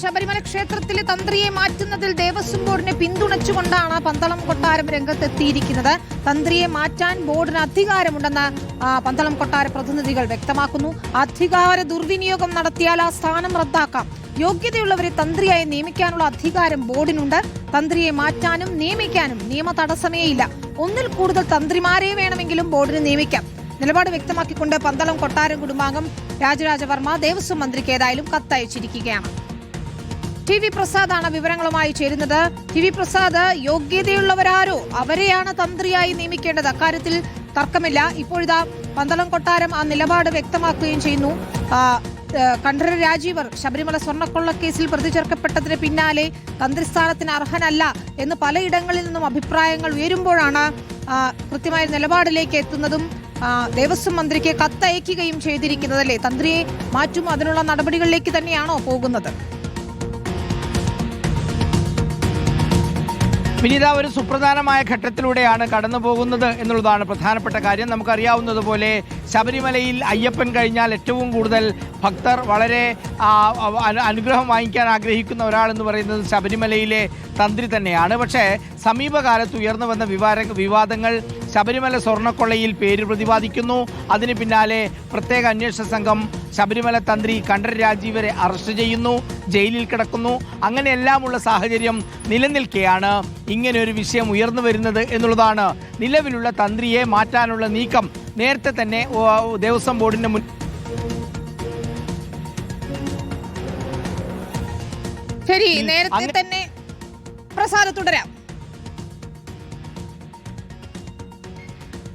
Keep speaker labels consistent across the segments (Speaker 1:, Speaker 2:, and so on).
Speaker 1: ശബരിമല ക്ഷേത്രത്തിലെ തന്ത്രിയെ മാറ്റുന്നതിൽ ദേവസ്വം ബോർഡിനെ പിന്തുണച്ചുകൊണ്ടാണ് പന്തളം കൊട്ടാരം രംഗത്തെത്തിയിരിക്കുന്നത്. തന്ത്രിയെ മാറ്റാൻ ബോർഡിന് അധികാരമുണ്ടെന്ന് പന്തളം കൊട്ടാര പ്രതിനിധികൾ വ്യക്തമാക്കുന്നു. അധികാര ദുർവിനിയോഗം നടത്തിയാൽ ആ സ്ഥാനം റദ്ദാക്കാം. യോഗ്യതയുള്ളവരെ തന്ത്രിയായി നിയമിക്കാനുള്ള അധികാരം ബോർഡിനുണ്ട്. തന്ത്രിയെ മാറ്റാനും നിയമിക്കാനും നിയമ തടസ്സമേയില്ല. ഒന്നിൽ കൂടുതൽ തന്ത്രിമാരെ വേണമെങ്കിലും ബോർഡിന് നിയമിക്കാം. നിലപാട് വ്യക്തമാക്കിക്കൊണ്ട് പന്തളം കൊട്ടാരം കുടുംബാംഗം രാജരാജവർമ്മ ദേവസ്വം മന്ത്രിക്ക് ഏതായാലും കത്തയച്ചിരിക്കുകയാണ്. ടി വി പ്രസാദാണ് വിവരങ്ങളുമായി ചേരുന്നത്. ടി വി പ്രസാദ്, യോഗ്യതയുള്ളവരാരോ അവരെയാണ് തന്ത്രിയായി നിയമിക്കേണ്ടത്, അക്കാര്യത്തിൽ തർക്കമില്ല. ഇപ്പോഴിതാ പന്തളം കൊട്ടാരം ആ നിലപാട് വ്യക്തമാക്കുകയും ചെയ്യുന്നു. കണ്ഠര രാജീവർ ശബരിമല സ്വർണ്ണക്കൊള്ളക്കേസിൽ പ്രതി ചേർക്കപ്പെട്ടതിന് പിന്നാലെ തന്ത്രിസ്ഥാനത്തിന് അർഹനല്ല എന്ന് പലയിടങ്ങളിൽ നിന്നും അഭിപ്രായങ്ങൾ ഉയരുമ്പോഴാണ് കൃത്യമായ നിലപാടിലേക്ക് എത്തുന്നതും ദേവസ്വം മന്ത്രിക്ക് കത്തയക്കുകയും ചെയ്തിരിക്കുന്നത്. അല്ലേ, തന്ത്രിയെ മാറ്റും അതിനുള്ള നടപടികളിലേക്ക് തന്നെയാണോ പോകുന്നത്?
Speaker 2: വിനീത, ഒരു സുപ്രധാനമായ ഘട്ടത്തിലൂടെയാണ് കടന്നു പോകുന്നത് എന്നുള്ളതാണ് പ്രധാനപ്പെട്ട കാര്യം. നമുക്കറിയാവുന്നതുപോലെ ശബരിമലയിൽ അയ്യപ്പൻ കഴിഞ്ഞാൽ ഏറ്റവും കൂടുതൽ ഭക്തർ വളരെ അനുഗ്രഹം വാങ്ങിക്കാൻ ആഗ്രഹിക്കുന്ന ഒരാളെന്ന് പറയുന്നത് ശബരിമലയിലെ തന്ത്രി തന്നെയാണ്. പക്ഷേ സമീപകാലത്ത് ഉയർന്നു വന്ന വിവാദങ്ങൾ ശബരിമല സ്വർണ്ണക്കൊള്ളയിൽ പേര് പ്രതിപാദിക്കുന്നു. അതിന് പിന്നാലെ പ്രത്യേക അന്വേഷണ സംഘം ശബരിമല തന്ത്രി കണ്ഠര രാജീവരെ അറസ്റ്റ് ചെയ്യുന്നു, ജയിലിൽ കിടക്കുന്നു. അങ്ങനെയെല്ലാമുള്ള സാഹചര്യം നിലനിൽക്കെയാണ് ഇങ്ങനെ ഒരു വിഷയം ഉയർന്നു വരുന്നത് എന്നുള്ളതാണ്. നിലവിലുള്ള തന്ത്രിയെ മാറ്റാനുള്ള നീക്കം നേരത്തെ തന്നെ ദേവസ്വം ബോർഡിന്
Speaker 1: ശരി, നേരത്തെ തന്നെ പ്രസാദ് തുടരാം.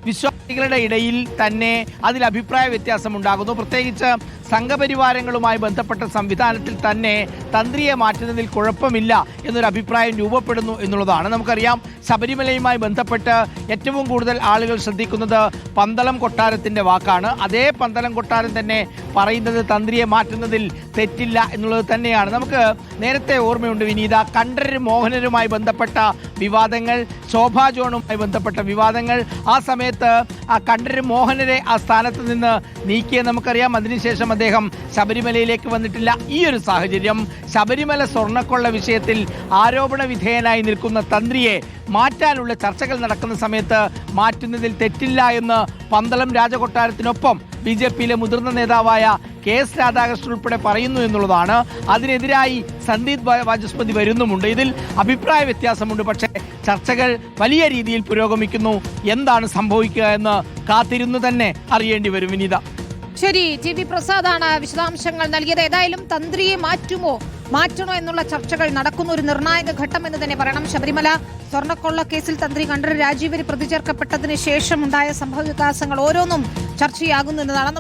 Speaker 2: വിശ്വാസികളുടെ ഇടയിൽ തന്നെ അതിൽ അഭിപ്രായ വ്യത്യാസമുണ്ടാകുന്നു. പ്രത്യേകിച്ച് സംഘപരിവാരങ്ങളുമായി ബന്ധപ്പെട്ട സംവിധാനത്തിൽ തന്നെ തന്ത്രിയെ മാറ്റുന്നതിൽ കുഴപ്പമില്ല എന്നൊരു അഭിപ്രായം രൂപപ്പെടുന്നു എന്നുള്ളതാണ്. നമുക്കറിയാം, ശബരിമലയുമായി ബന്ധപ്പെട്ട് ഏറ്റവും കൂടുതൽ ആളുകൾ ശ്രദ്ധിക്കുന്നത് പന്തളം കൊട്ടാരത്തിൻ്റെ വാക്കാണ്. അതേ പന്തളം കൊട്ടാരം തന്നെ പറയുന്നത് തന്ത്രിയെ മാറ്റുന്നതിൽ തെറ്റില്ല എന്നുള്ളത് തന്നെയാണ്. നമുക്ക് നേരത്തെ ഓർമ്മയുണ്ട് വിനീത, കണ്ഠരർ മോഹനരുമായി ബന്ധപ്പെട്ട വിവാദങ്ങൾ, ശോഭാ ജോണുമായി ബന്ധപ്പെട്ട വിവാദങ്ങൾ. ആ സമയത്ത് ആ കണ്ഠരർ മോഹനരെ ആ സ്ഥാനത്ത് നിന്ന് നീക്കിയ നമുക്കറിയാം. അതിനുശേഷം അദ്ദേഹം ശബരിമലയിലേക്ക് വന്നിട്ടില്ല. ഈ ഒരു സാഹചര്യം, ശബരിമല സ്വർണ്ണക്കൊള്ള വിഷയത്തിൽ ആരോപണ വിധേയനായി നിൽക്കുന്ന തന്ത്രിയെ മാറ്റാനുള്ള ചർച്ചകൾ നടക്കുന്ന സമയത്ത് മാറ്റുന്നതിൽ തെറ്റില്ല എന്ന് പന്തളം രാജകൊട്ടാരത്തിനൊപ്പം BJPയിലെ മുതിർന്ന നേതാവായ KS രാധാകൃഷ്ണൻ ഉൾപ്പെടെ പറയുന്നു എന്നുള്ളതാണ്. അതിനെതിരായി സന്ദീപ് വാചസ്പതി വരുന്നുമുണ്ട്. ഇതിൽ അഭിപ്രായ വ്യത്യാസമുണ്ട്. പക്ഷേ ചർച്ചകൾ വലിയ രീതിയിൽ പുരോഗമിക്കുന്നു. എന്താണ് സംഭവിക്കുക എന്ന് കാത്തിരുന്നു തന്നെ അറിയേണ്ടി വരും വിനീത.
Speaker 1: ശരി, ടി വി പ്രസാദാണ് വിശദാംശങ്ങൾ നൽകിയത്. ഏതായാലും തന്ത്രിയെ മാറ്റണോ എന്നുള്ള ചർച്ചകൾ നടക്കുന്ന ഒരു നിർണായക ഘട്ടം എന്ന് തന്നെ പറയണം. ശബരിമല സ്വർണ്ണക്കൊള്ള കേസിൽ തന്ത്രി കണ്ഠര രാജീവർ പ്രതി ചേർക്കപ്പെട്ടതിന് ശേഷം ഉണ്ടായ സംഭവ വികാസങ്ങൾ ഓരോന്നും ചർച്ചയാകുന്നു എന്നതാണ്.